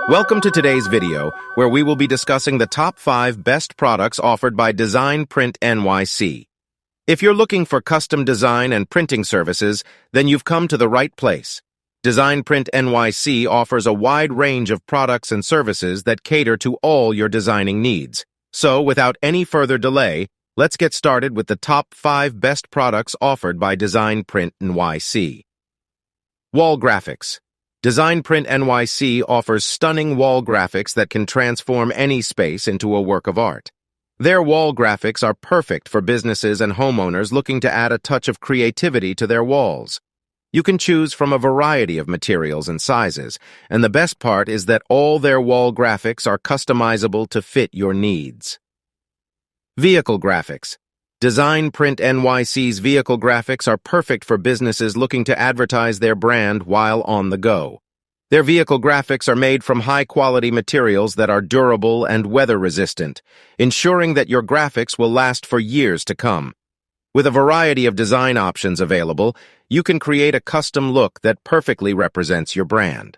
Welcome to today's video, where we will be discussing the top 5 best products offered by DesignPrintNYC. If you're looking for custom design and printing services, then you've come to the right place. DesignPrintNYC offers a wide range of products and services that cater to all your designing needs. So, without any further delay, let's get started with the top 5 best products offered by DesignPrintNYC. Wall graphics. DesignPrintNYC offers stunning wall graphics that can transform any space into a work of art. Their wall graphics are perfect for businesses and homeowners looking to add a touch of creativity to their walls. You can choose from a variety of materials and sizes, and the best part is that all their wall graphics are customizable to fit your needs. Vehicle graphics. DesignPrintNYC's vehicle graphics are perfect for businesses looking to advertise their brand while on the go. Their vehicle graphics are made from high-quality materials that are durable and weather-resistant, ensuring that your graphics will last for years to come. With a variety of design options available, you can create a custom look that perfectly represents your brand.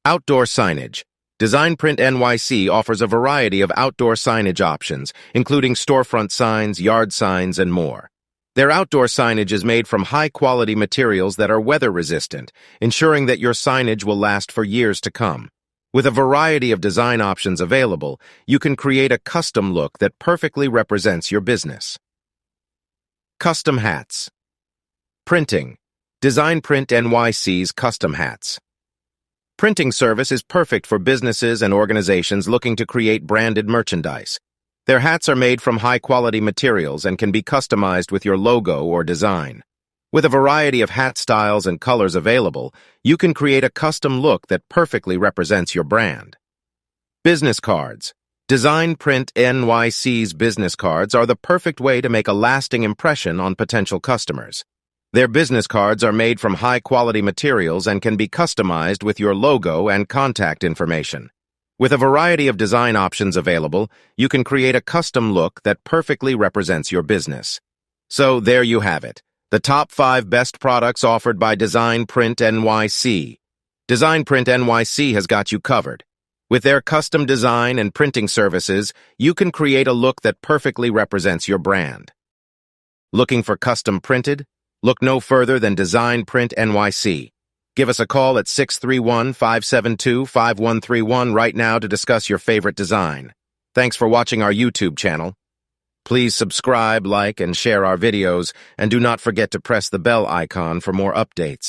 Outdoor signage. DesignPrintNYC offers a variety of outdoor signage options, including storefront signs, yard signs, and more. Their outdoor signage is made from high-quality materials that are weather-resistant, ensuring that your signage will last for years to come. With a variety of design options available, you can create a custom look that perfectly represents your business. Custom hats. Printing. DesignPrintNYC's custom hats. Printing service is perfect for businesses and organizations looking to create branded merchandise. Their hats are made from high-quality materials and can be customized with your logo or design. With a variety of hat styles and colors available, you can create a custom look that perfectly represents your brand. Business cards. DesignPrintNYC's business cards are the perfect way to make a lasting impression on potential customers. Their business cards are made from high-quality materials and can be customized with your logo and contact information. With a variety of design options available, you can create a custom look that perfectly represents your business. So there you have it, the top 5 best products offered by DesignPrintNYC. DesignPrintNYC has got you covered. With their custom design and printing services, you can create a look that perfectly represents your brand. Looking for custom printed? Look no further than DesignPrintNYC. Give us a call at 631-572-5131 right now to discuss your favorite design. Thanks for watching our YouTube channel. Please subscribe, like, and share our videos, and do not forget to press the bell icon for more updates.